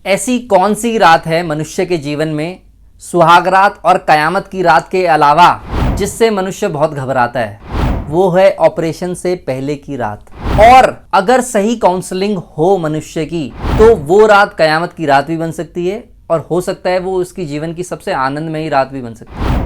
ऐसी कौन सी रात है मनुष्य के जीवन में, सुहाग रात और कयामत की रात के अलावा, जिससे मनुष्य बहुत घबराता है? वो है ऑपरेशन से पहले की रात। और अगर सही काउंसलिंग हो मनुष्य की तो वो रात कयामत की रात भी बन सकती है और हो सकता है वो उसकी जीवन की सबसे आनंदमयी रात भी बन सकती है।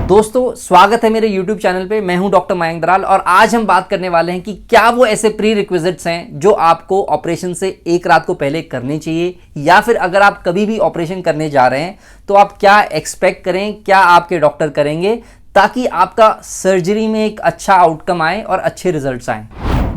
दोस्तों, स्वागत है मेरे YouTube चैनल पे। मैं हूं डॉक्टर मयंक दराल और आज हम बात करने वाले हैं कि क्या वो ऐसे प्री रिक्विजिट्स हैं जो आपको ऑपरेशन से एक रात को पहले करने चाहिए, या फिर अगर आप कभी भी ऑपरेशन करने जा रहे हैं तो आप क्या एक्सपेक्ट करें, क्या आपके डॉक्टर करेंगे ताकि आपका सर्जरी में एक अच्छा आउटकम आए और अच्छे रिजल्ट्स आए।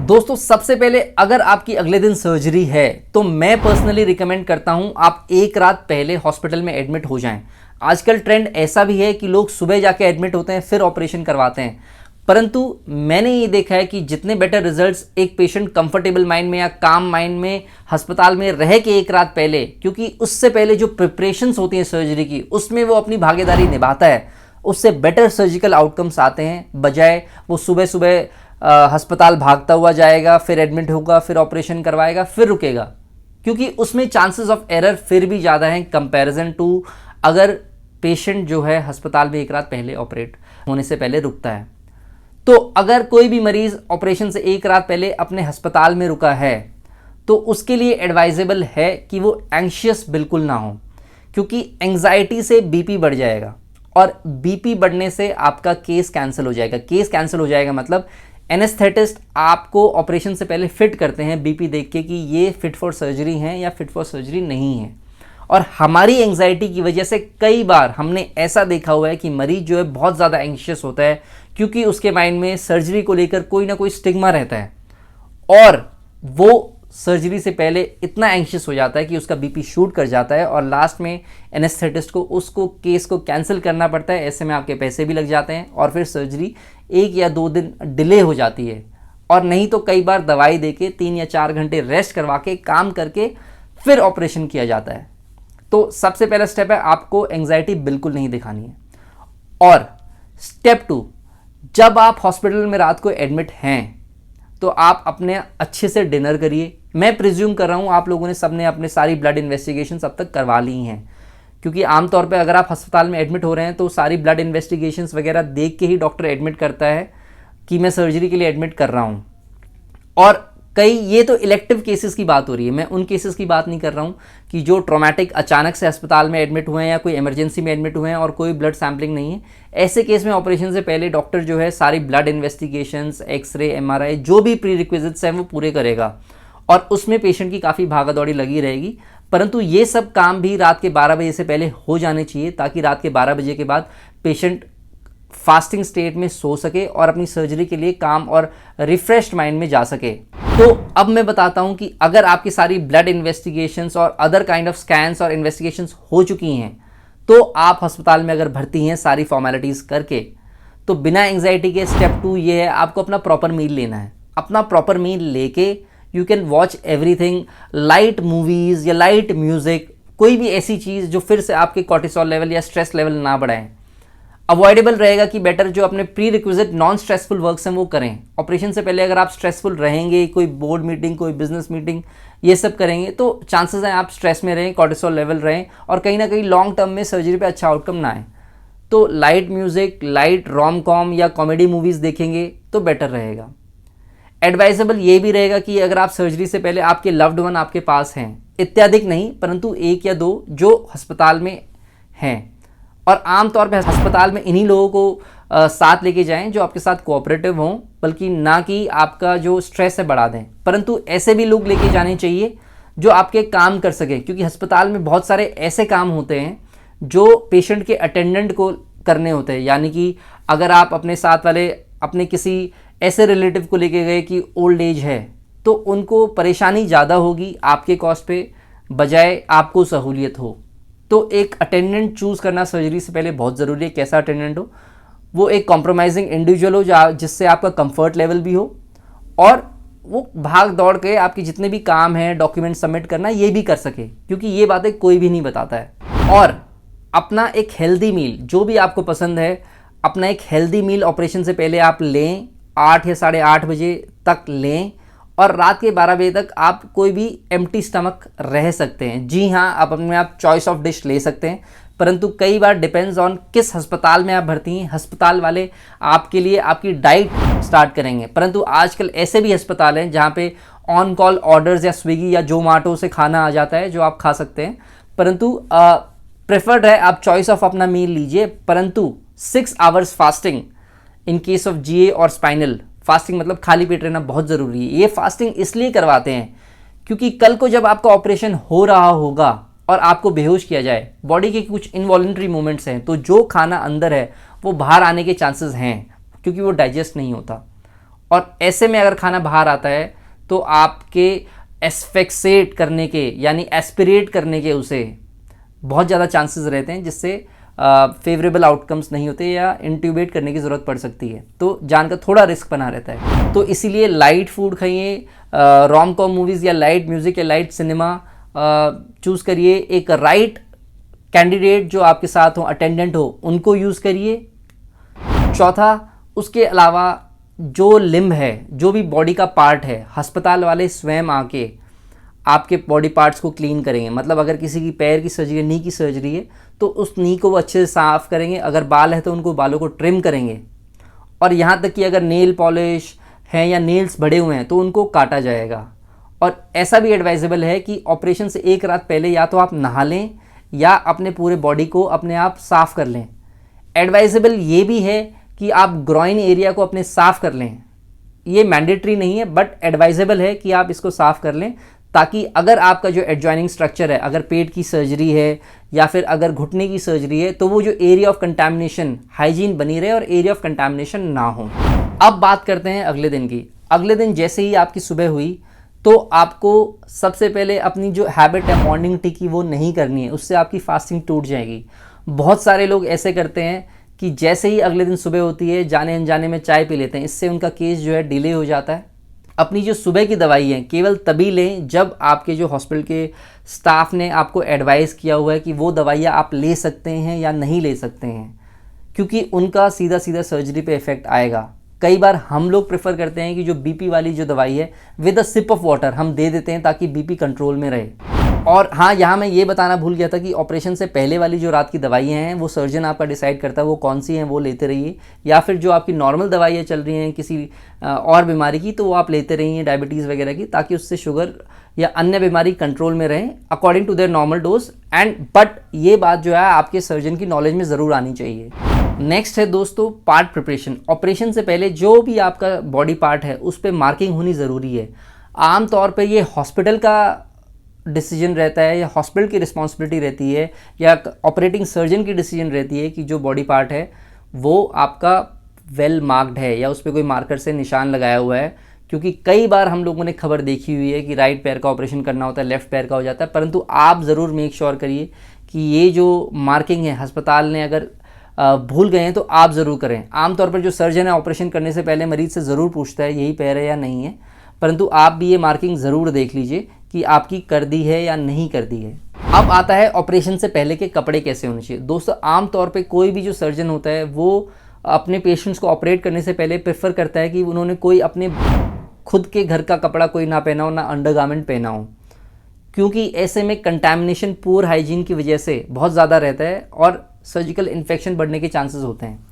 दोस्तों, सबसे पहले अगर आपकी अगले दिन सर्जरी है तो मैं पर्सनली रिकमेंड करता हूं आप एक रात पहले हॉस्पिटल में एडमिट हो जाएं। आजकल ट्रेंड ऐसा भी है कि लोग सुबह जाके एडमिट होते हैं फिर ऑपरेशन करवाते हैं, परंतु मैंने ये देखा है कि जितने बेटर रिजल्ट्स एक पेशेंट कंफर्टेबल माइंड में या काम माइंड में अस्पताल में रह के एक रात पहले, क्योंकि उससे पहले जो प्रिपरेशंस होती हैं सर्जरी की उसमें वो अपनी भागीदारी निभाता है, उससे बेटर सर्जिकल आउटकम्स आते हैं, बजाय वो सुबह सुबह अस्पताल भागता हुआ जाएगा, फिर एडमिट होगा, फिर ऑपरेशन करवाएगा, फिर रुकेगा, क्योंकि उसमें चांसेस ऑफ एरर फिर भी ज़्यादा हैं कंपैरिजन टू अगर पेशेंट जो है अस्पताल में एक रात पहले ऑपरेट होने से पहले रुकता है। तो अगर कोई भी मरीज ऑपरेशन से एक रात पहले अपने अस्पताल में रुका है तो उसके लिए एडवाइजेबल है कि वो एंशियस बिल्कुल ना हो, क्योंकि एंग्जाइटी से बीपी बढ़ जाएगा और बीपी बढ़ने से आपका केस कैंसिल हो जाएगा। केस कैंसिल हो जाएगा मतलब एनेस्थेटिस्ट आपको ऑपरेशन से पहले फिट करते हैं बीपी देख के कि ये फिट फॉर सर्जरी हैं या फिट फॉर सर्जरी नहीं है। और हमारी एंग्जाइटी की वजह से कई बार हमने ऐसा देखा हुआ है कि मरीज जो है बहुत ज़्यादा एंग्शियस होता है, क्योंकि उसके माइंड में सर्जरी को लेकर कोई ना कोई स्टिग्मा रहता है और वो सर्जरी से पहले इतना एंग्शियस हो जाता है कि उसका बीपी शूट कर जाता है और लास्ट में एनेस्थेटिस्ट को उसको केस को कैंसिल करना पड़ता है। ऐसे में आपके पैसे भी लग जाते हैं और फिर सर्जरी 1 या 2 दिन डिले हो जाती है, और नहीं तो कई बार दवाई देके 3 या 4 घंटे रेस्ट करवा के काम करके फिर ऑपरेशन किया जाता है। तो सबसे पहला स्टेप है आपको एंग्जाइटी बिल्कुल नहीं दिखानी है। और स्टेप 2, जब आप हॉस्पिटल में रात को एडमिट हैं तो आप अपने अच्छे से डिनर करिए। मैं प्रिज्यूम कर रहा हूं आप लोगों ने सबने अपने सारी ब्लड इन्वेस्टिगेशन अब तक करवा ली हैं, क्योंकि आमतौर पे अगर आप अस्पताल में एडमिट हो रहे हैं तो सारी ब्लड इन्वेस्टिगेशंस वगैरह देख के ही डॉक्टर एडमिट करता है कि मैं सर्जरी के लिए एडमिट कर रहा हूँ। और कई, ये तो इलेक्टिव केसेस की बात हो रही है, मैं उन केसेस की बात नहीं कर रहा हूँ कि जो ट्रॉमेटिक अचानक से अस्पताल में एडमिट हुए हैं या कोई इमरजेंसी में एडमिट हुए हैं और कोई ब्लड सैम्पलिंग नहीं है। ऐसे केस में ऑपरेशन से पहले डॉक्टर जो है सारी ब्लड इन्वेस्टिगेशंस, एक्सरे, MRI जो भी प्री रिक्विजिट्स हैं वो पूरे करेगा और उसमें पेशेंट की काफ़ी भागा दौड़ी लगी रहेगी। परंतु ये सब काम भी रात के 12 बजे से पहले हो जाने चाहिए ताकि रात के 12 बजे के बाद पेशेंट फास्टिंग स्टेट में सो सके और अपनी सर्जरी के लिए काम और रिफ्रेश्ड माइंड में जा सके। तो अब मैं बताता हूं कि अगर आपकी सारी ब्लड इन्वेस्टिगेशंस और अदर काइंड ऑफ स्कैन्स और इन्वेस्टिगेशंस हो चुकी हैं तो आप अस्पताल में अगर भर्ती हैं सारी फॉर्मेलिटीज़ करके, तो बिना एंग्जाइटी के स्टेप 2 ये है, आपको अपना प्रॉपर मील लेना है। अपना प्रॉपर मील लेके you can watch everything, light movies या लाइट म्यूज़िक, कोई भी ऐसी चीज़ जो फिर से आपके कॉर्टिसोल लेवल या स्ट्रेस लेवल ना बढ़ाएं। अवॉइडेबल रहेगा कि बेटर जो अपने pre requisite non stressful works हैं वो करें। ऑपरेशन से पहले अगर आप स्ट्रेसफुल रहेंगे, कोई बोर्ड मीटिंग, कोई बिजनेस मीटिंग, ये सब करेंगे तो चांसेस हैं आप स्ट्रेस में रहें, कॉर्टिसोल लेवल रहें और कहीं ना कहीं लॉन्ग टर्म में सर्जरी पे अच्छा आउटकम ना आए। तो light music, light rom com या कॉमेडी मूवीज़ देखेंगे तो बेटर रहेगा। एडवाइजेबल ये भी रहेगा कि अगर आप सर्जरी से पहले आपके लव्ड वन आपके पास हैं, इत्यादिक नहीं परंतु 1 या 2 जो अस्पताल में हैं, और आमतौर पे अस्पताल में इन्हीं लोगों को साथ लेके जाएं जो आपके साथ कोऑपरेटिव हों, बल्कि ना कि आपका जो स्ट्रेस है बढ़ा दें। परंतु ऐसे भी लोग लेके जाने चाहिए जो आपके काम कर सके, क्योंकि अस्पताल में बहुत सारे ऐसे काम होते हैं जो पेशेंट के अटेंडेंट को करने होते हैं। यानी कि अगर आप अपने साथ वाले अपने किसी ऐसे रिलेटिव को लेके गए कि ओल्ड एज है तो उनको परेशानी ज़्यादा होगी आपके कॉस्ट पे, बजाय आपको सहूलियत हो। तो एक अटेंडेंट चूज़ करना सर्जरी से पहले बहुत ज़रूरी है। कैसा अटेंडेंट हो? वो एक कॉम्प्रोमाइजिंग इंडिविजुअल हो जिससे आपका कंफर्ट लेवल भी हो और वो भाग दौड़ के आपके जितने भी काम हैं, डॉक्यूमेंट सबमिट करना, ये भी कर सके, क्योंकि ये बातें कोई भी नहीं बताता है। और अपना एक हेल्दी मील जो भी आपको पसंद है, अपना एक हेल्दी मील ऑपरेशन से पहले आप लें 8 या 8:30 बजे तक लें और रात के 12 बजे तक आप कोई भी एम्प्टी स्टमक रह सकते हैं। जी हाँ, आप अपने आप चॉइस ऑफ डिश ले सकते हैं, परंतु कई बार डिपेंड्स ऑन किस अस्पताल में आप भर्ती हैं। अस्पताल वाले आपके लिए आपकी डाइट स्टार्ट करेंगे, परंतु आजकल ऐसे भी अस्पताल हैं जहाँ पे ऑन कॉल ऑर्डर्स या स्विगी या जोमाटो से खाना आ जाता है जो आप खा सकते हैं, परंतु प्रेफर्ड है आप चॉइस ऑफ अपना मील लीजिए। परंतु 6 hours fasting in case of GA और स्पाइनल फास्टिंग, मतलब खाली पेट रहना बहुत ज़रूरी है। ये फास्टिंग इसलिए करवाते हैं क्योंकि कल को जब आपका ऑपरेशन हो रहा होगा और आपको बेहोश किया जाए, बॉडी के कुछ इनवॉलेंट्री मूवमेंट्स हैं, तो जो खाना अंदर है वो बाहर आने के चांसेस हैं क्योंकि वो डाइजेस्ट नहीं होता। और ऐसे में अगर खाना बाहर आता है तो आपके एस्फेक्सेट करने के यानी एस्पिरेट करने के उसे बहुत ज़्यादा चांसेस रहते हैं, जिससे फेवरेबल आउटकम्स नहीं होते या इंट्यूबेट करने की ज़रूरत पड़ सकती है। तो जान का थोड़ा रिस्क बना रहता है। तो इसीलिए लाइट फूड खाइए, रोम कॉम मूवीज़ या लाइट म्यूज़िक या लाइट सिनेमा चूज़ करिए। एक राइट कैंडिडेट जो आपके साथ हो, अटेंडेंट हो, उनको यूज़ करिए। चौथा, उसके अलावा जो लिम्ब है, जो भी बॉडी का पार्ट है, अस्पताल वाले स्वयं आके आपके बॉडी पार्ट्स को क्लीन करेंगे। मतलब अगर किसी की पैर की सर्जरी है, नी की सर्जरी है, तो उस नी को वो अच्छे से साफ़ करेंगे। अगर बाल है तो उनको बालों को ट्रिम करेंगे। और यहाँ तक कि अगर नेल पॉलिश हैं या नेल्स बड़े हुए हैं तो उनको काटा जाएगा। और ऐसा भी एडवाइजेबल है कि ऑपरेशन से एक रात पहले या तो आप नहा लें या अपने पूरे बॉडी को अपने आप साफ़ कर लें। एडवाइजेबल ये भी है कि आप ग्रॉइन एरिया को अपने साफ़ कर लें। ये मैंडेटरी नहीं है, बट एडवाइजेबल है कि आप इसको साफ़ कर लें, ताकि अगर आपका जो एडजॉइनिंग स्ट्रक्चर है, अगर पेट की सर्जरी है या फिर अगर घुटने की सर्जरी है, तो वो जो एरिया ऑफ कंटामिनेशन, हाइजीन बनी रहे और एरिया ऑफ कंटामिनेशन ना हो। अब बात करते हैं अगले दिन की। अगले दिन जैसे ही आपकी सुबह हुई तो आपको सबसे पहले अपनी जो हैबिट है मॉर्निंग टी की वो नहीं करनी है, उससे आपकी फास्टिंग टूट जाएगी। बहुत सारे लोग ऐसे करते हैं कि जैसे ही अगले दिन सुबह होती है जाने अनजाने में चाय पी लेते हैं, इससे उनका केस जो है डिले हो जाता है। अपनी जो सुबह की दवाई है केवल तभी लें जब आपके जो हॉस्पिटल के स्टाफ ने आपको एडवाइस किया हुआ है कि वो दवाइयाँ आप ले सकते हैं या नहीं ले सकते हैं, क्योंकि उनका सीधा सीधा सर्जरी पे इफेक्ट आएगा। कई बार हम लोग प्रेफर करते हैं कि जो बीपी वाली जो दवाई है with a sip of water हम दे देते हैं ताकि बीपी कंट्रोल में रहे। और हाँ, यहाँ मैं ये बताना भूल गया था कि ऑपरेशन से पहले वाली जो रात की दवाइयाँ हैं वो सर्जन आपका डिसाइड करता है वो कौन सी हैं, वो लेते रहिए। या फिर जो आपकी नॉर्मल दवाइयाँ चल रही हैं किसी और बीमारी की, तो वो आप लेते रहिए, डायबिटीज़ वगैरह की, ताकि उससे शुगर या अन्य बीमारी कंट्रोल में रहें according to their normal dose. But ये बात जो है आपके सर्जन की नॉलेज में ज़रूर आनी चाहिए। नेक्स्ट है दोस्तों पार्ट प्रिपरेशन। ऑपरेशन से पहले जो भी आपका बॉडी पार्ट है उस पर मार्किंग होनी ज़रूरी है। आमतौर पर ये हॉस्पिटल का डिसीजन रहता है या हॉस्पिटल की रिस्पॉन्सिबिलिटी रहती है या ऑपरेटिंग सर्जन की डिसीजन रहती है कि जो बॉडी पार्ट है वो आपका वेल मार्क्ड है या उस पर कोई मार्कर से निशान लगाया हुआ है। क्योंकि कई बार हम लोगों ने खबर देखी हुई है कि राइट पैर का ऑपरेशन करना होता है, लेफ्ट पैर का हो जाता है, परंतु आप ज़रूर मेक श्योर करिए कि ये जो मार्किंग है अस्पताल ने अगर भूल गए हैं तो आप ज़रूर करें। आमतौर पर जो सर्जन है ऑपरेशन करने से पहले मरीज़ से ज़रूर पूछता है यही पैर है या नहीं है, परंतु आप भी ये मार्किंग ज़रूर देख लीजिए कि आपकी कर दी है या नहीं कर दी है। अब आता है ऑपरेशन से पहले के कपड़े कैसे होने चाहिए। दोस्तों, आमतौर पे कोई भी जो सर्जन होता है वो अपने पेशेंट्स को ऑपरेट करने से पहले प्रेफर करता है कि उन्होंने कोई अपने खुद के घर का कपड़ा कोई ना पहना हो, ना अंडरगारमेंट पहना हो, क्योंकि ऐसे में कंटैमिनेशन पुअर हाइजीन की वजह से बहुत ज़्यादा रहता है और सर्जिकल इन्फेक्शन बढ़ने के चांसेस होते हैं।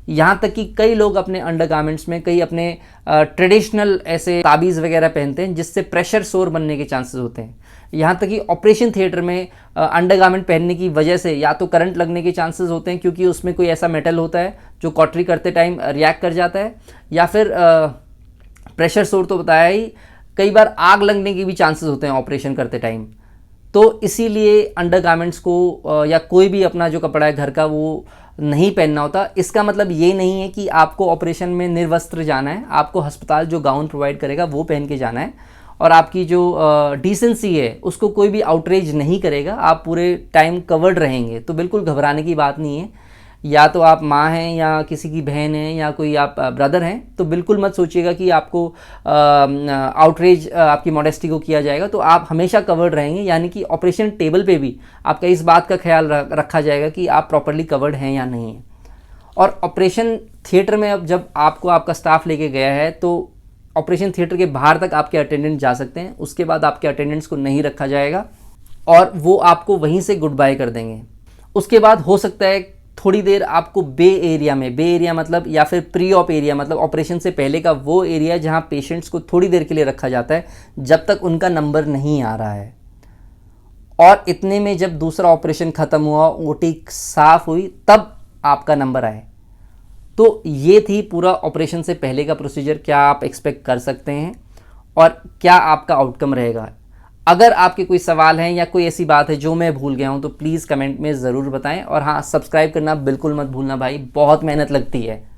यहाँ तक कि कई लोग अपने अंडरगारमेंट्स में कई अपने ट्रेडिशनल ऐसे ताबीज़ वगैरह पहनते हैं जिससे प्रेशर सोर बनने के चांसेस होते हैं। यहाँ तक कि ऑपरेशन थिएटर में अंडरगारमेंट पहनने की वजह से या तो करंट लगने के चांसेस होते हैं क्योंकि उसमें कोई ऐसा मेटल होता है जो कॉटरी करते टाइम रिएक्ट कर जाता है, या फिर प्रेशर सोर तो बताया ही, कई बार आग लगने के भी चांसेस होते हैं ऑपरेशन करते टाइम। तो इसीलिए अंडरगारमेंट्स को या कोई भी अपना जो कपड़ा है घर का वो नहीं पहनना होता। इसका मतलब ये नहीं है कि आपको ऑपरेशन में निर्वस्त्र जाना है, आपको अस्पताल जो गाउन प्रोवाइड करेगा वो पहन के जाना है और आपकी जो डिसेंसी है उसको कोई भी आउटरेज नहीं करेगा, आप पूरे टाइम कवर्ड रहेंगे। तो बिल्कुल घबराने की बात नहीं है। या तो आप माँ हैं या किसी की बहन है या कोई आप ब्रदर हैं, तो बिल्कुल मत सोचिएगा कि आपको आउटरेज आपकी मॉडेस्टी को किया जाएगा। तो आप हमेशा कवर्ड रहेंगे, यानी कि ऑपरेशन टेबल पे भी आपका इस बात का ख्याल रखा जाएगा कि आप प्रॉपरली कवर्ड हैं या नहीं है। और ऑपरेशन थिएटर में अब जब आपको आपका स्टाफ लेके गया है तो ऑपरेशन थिएटर के बाहर तक आपके अटेंडेंट जा सकते हैं, उसके बाद आपके अटेंडेंट्स को नहीं रखा जाएगा और वो आपको वहीं से गुड बाय कर देंगे। उसके बाद हो सकता है थोड़ी देर आपको बे एरिया मतलब या फिर प्री ऑप एरिया मतलब ऑपरेशन से पहले का वो एरिया जहां पेशेंट्स को थोड़ी देर के लिए रखा जाता है जब तक उनका नंबर नहीं आ रहा है। और इतने में जब दूसरा ऑपरेशन ख़त्म हुआ, ओटी साफ हुई, तब आपका नंबर आए। तो ये थी पूरा ऑपरेशन से पहले का प्रोसीजर, क्या आप एक्सपेक्ट कर सकते हैं और क्या आपका आउटकम रहेगा। अगर आपके कोई सवाल हैं या कोई ऐसी बात है जो मैं भूल गया हूं तो प्लीज़ कमेंट में ज़रूर बताएं। और हाँ, सब्सक्राइब करना बिल्कुल मत भूलना भाई, बहुत मेहनत लगती है।